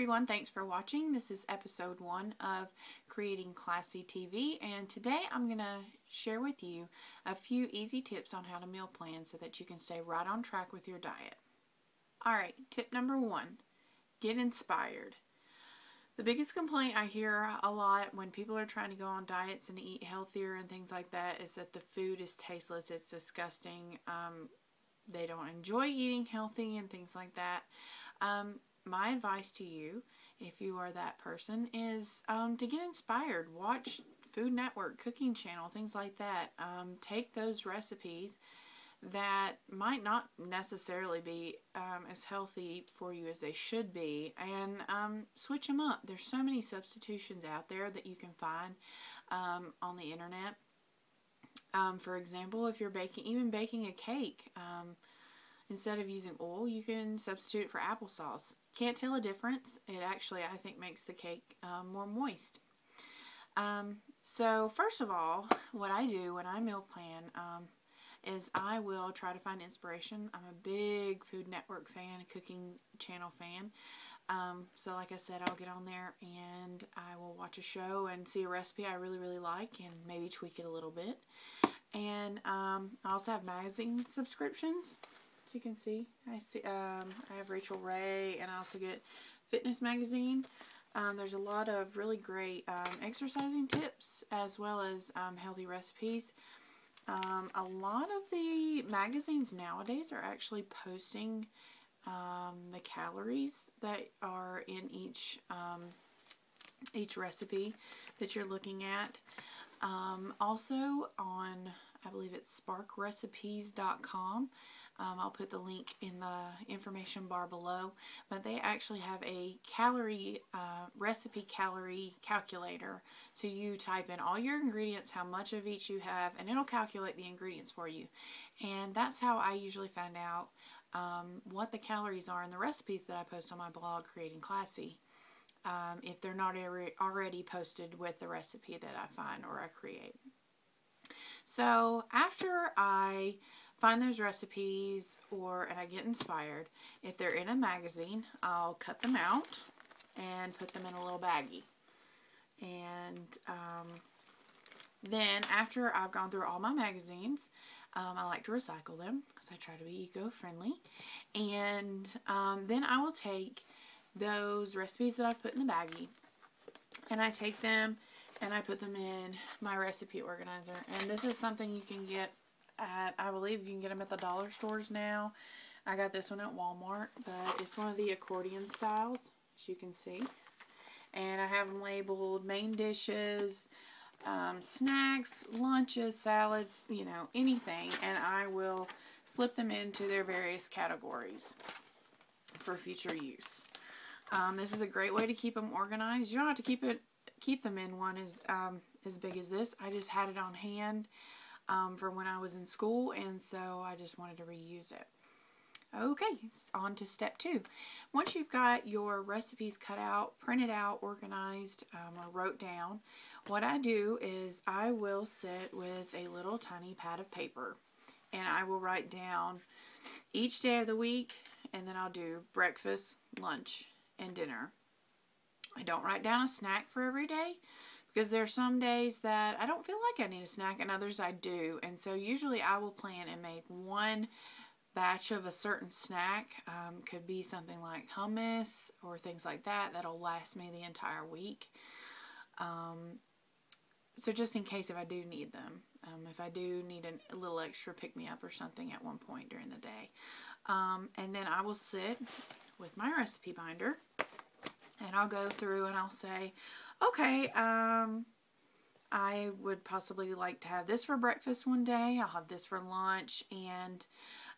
everyone, thanks for watching. This is episode 1 of Creating Classy TV, and today I'm going to share with you a few easy tips on how to meal plan so that you can stay right on track with your diet. Alright, tip number 1, get inspired. The biggest complaint I hear a lot when people are trying to go on diets and eat healthier and things like that is that the food is tasteless, it's disgusting, they don't enjoy eating healthy and things like that. My advice to you, if you are that person, is to get inspired. Watch Food Network, Cooking Channel, things like that. Take those recipes that might not necessarily be as healthy for you as they should be, and switch them up. There's so many substitutions out there that you can find on the internet. For example, if you're even baking a cake, instead of using oil, you can substitute it for applesauce. Can't tell a difference. It actually, I think, makes the cake more moist. So first of all, what I do when I meal plan is I will try to find inspiration. I'm a big Food Network fan, a Cooking Channel fan. So like I said, I'll get on there and I will watch a show and see a recipe I really like and maybe tweak it a little bit. And I also have magazine subscriptions. As you can see, I have Rachel Ray, and I also get Fitness Magazine. There's a lot of really great exercising tips as well as healthy recipes. A lot of the magazines nowadays are actually posting the calories that are in each recipe that you're looking at. Also on, I believe it's sparkrecipes.com. I'll put the link in the information bar below, but they actually have a recipe calorie calculator. So you type in all your ingredients, how much of each you have, and it'll calculate the ingredients for you. And that's how I usually find out what the calories are in the recipes that I post on my blog, Creating Classy, if they're not already posted with the recipe that I find or I create. So after I find those recipes and I get inspired, if they're in a magazine, I'll cut them out and put them in a little baggie. And then after I've gone through all my magazines, I like to recycle them because I try to be eco-friendly. And then I will take those recipes that I've put in the baggie and I take them and I put them in my recipe organizer. And this is something you can get at, I believe you can get them at the dollar stores now. I got this one at Walmart, but it's one of the accordion styles, as you can see. And I have them labeled main dishes, snacks, lunches, salads, you know, anything. And I will slip them into their various categories for future use. This is a great way to keep them organized. You don't have to keep them in one as big as this. I just had it on hand from when I was in school, and so I just wanted to reuse it. Okay, on to step 2. Once you've got your recipes cut out, printed out, organized, or wrote down, what I do is I will sit with a little tiny pad of paper and I will write down each day of the week, and then I'll do breakfast, lunch, and dinner. I don't write down a snack for every day, because there are some days that I don't feel like I need a snack and others I do. And so usually I will plan and make one batch of a certain snack. Could be something like hummus or things like that that'll last me the entire week. So just in case if I do need them. If I do need a little extra pick-me-up or something at one point during the day. And then I will sit with my recipe binder and I'll go through and I'll say, okay, I would possibly like to have this for breakfast one day. I'll have this for lunch. And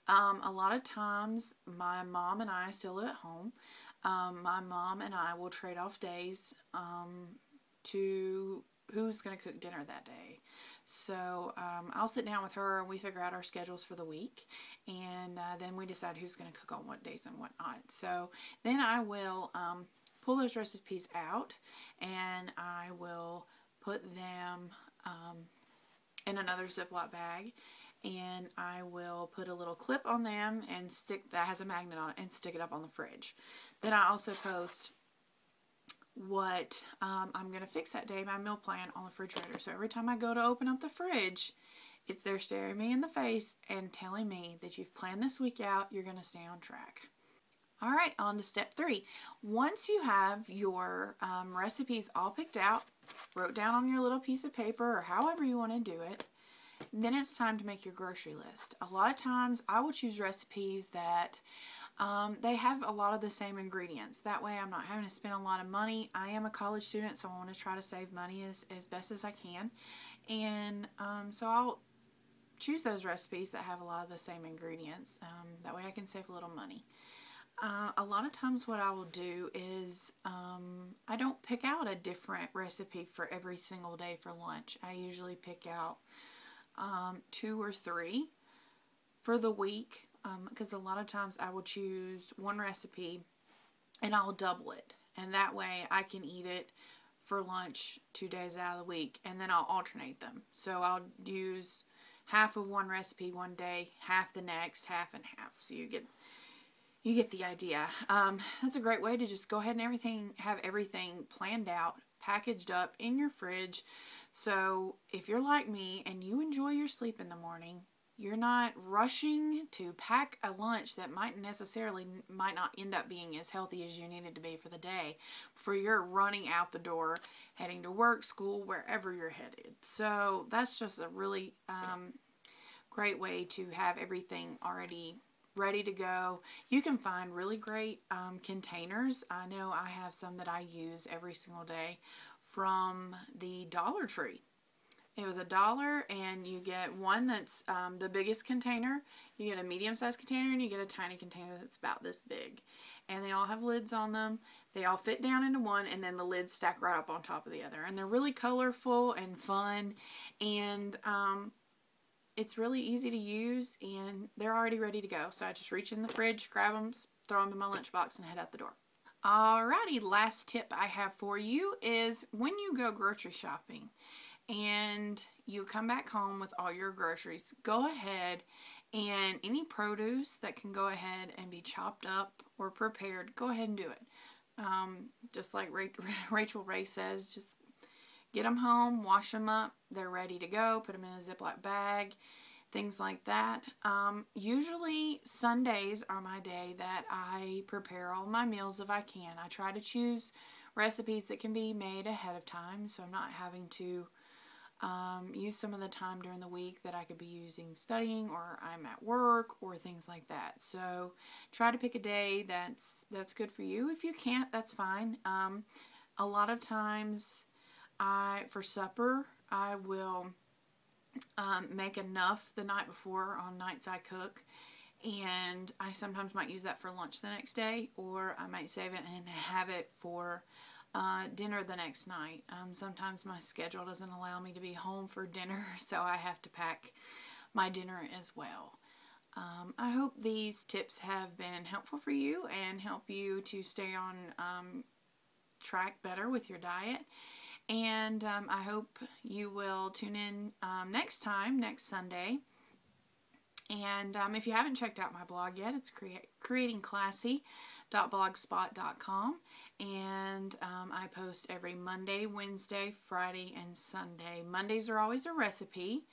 a lot of times my mom and I still live at home. My mom and I will trade off days to who's going to cook dinner that day. So I'll sit down with her and we figure out our schedules for the week. And then we decide who's going to cook on what days and what not. So then I will pull those recipes out and I will put them in another Ziploc bag, and I will put a little clip on them and that has a magnet on it and stick it up on the fridge. Then I also post what I'm going to fix that day, my meal plan on the refrigerator. So every time I go to open up the fridge, it's there staring me in the face and telling me that you've planned this week out, you're going to stay on track. All right, on to step 3. Once you have your recipes all picked out, wrote down on your little piece of paper or however you want to do it, then it's time to make your grocery list. A lot of times I will choose recipes that they have a lot of the same ingredients. That way I'm not having to spend a lot of money. I am a college student, so I want to try to save money as best as I can. And so I'll choose those recipes that have a lot of the same ingredients. That way I can save a little money. A lot of times what I will do is I don't pick out a different recipe for every single day for lunch. I usually pick out 2 or 3 for the week, because a lot of times I will choose one recipe and I'll double it, and that way I can eat it for lunch 2 days out of the week, and then I'll alternate them. So I'll use half of one recipe one day, half the next, half and half. So you get the idea. That's a great way to just go ahead and have everything planned out, packaged up in your fridge. So if you're like me and you enjoy your sleep in the morning, you're not rushing to pack a lunch that might not end up being as healthy as you need it to be for the day, before you're running out the door, heading to work, school, wherever you're headed. So that's just a really great way to have everything already ready to go. You can find really great containers. I know I have some that I use every single day from the Dollar Tree. It was $1, and you get one that's the biggest container, you get a medium-sized container, and you get a tiny container that's about this big. And they all have lids on them. They all fit down into one, and then the lids stack right up on top of the other. And they're really colorful and fun, and it's really easy to use, and they're already ready to go. So I just reach in the fridge, grab them, throw them in my lunchbox, and head out the door. Alrighty, last tip I have for you is when you go grocery shopping and you come back home with all your groceries, go ahead and any produce that can go ahead and be chopped up or prepared, go ahead and do it. Just like Rachel Ray says, just get them home, wash them up, they're ready to go, put them in a Ziploc bag, things like that. Usually Sundays are my day that I prepare all my meals if I can. I try to choose recipes that can be made ahead of time, so I'm not having to use some of the time during the week that I could be using studying, or I'm at work, or things like that. So try to pick a day that's good for you. If you can't, that's fine. A lot of times for supper I will make enough the night before on nights I cook, and I sometimes might use that for lunch the next day, or I might save it and have it for dinner the next night. Sometimes my schedule doesn't allow me to be home for dinner, so I have to pack my dinner as well. I hope these tips have been helpful for you and help you to stay on track better with your diet. And I hope you will tune in next Sunday. And if you haven't checked out my blog yet, it's creatingclassy.blogspot.com. And I post every Monday, Wednesday, Friday, and Sunday. Mondays are always a recipe.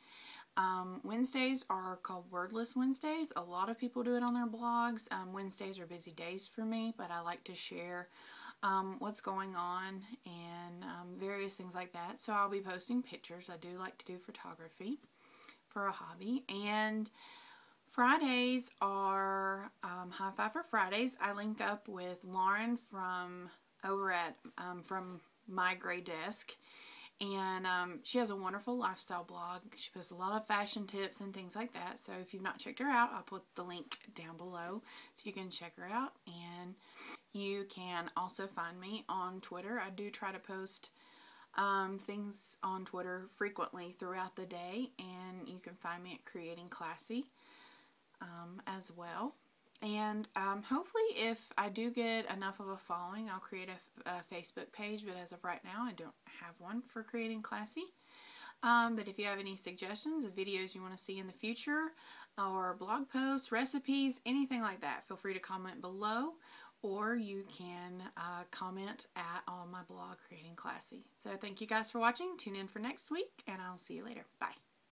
Wednesdays are called Wordless Wednesdays. A lot of people do it on their blogs. Wednesdays are busy days for me, but I like to share what's going on and various things like that. So I'll be posting pictures. I do like to do photography for a hobby. And Fridays are High Five for Fridays. I link up with Lauren from over at from My Gray Desk, and she has a wonderful lifestyle blog. She posts a lot of fashion tips and things like that. So if you've not checked her out, I'll put the link down below so you can check her out. And you can also find me on Twitter. I do try to post things on Twitter frequently throughout the day, and you can find me at Creating Classy as well. And hopefully if I do get enough of a following, I'll create a Facebook page, but as of right now I don't have one for Creating Classy. But if you have any suggestions of videos you want to see in the future, or blog posts, recipes, anything like that, feel free to comment below, or you can comment on my blog, Creating Classy. So thank you guys for watching. Tune in for next week, and I'll see you later. Bye.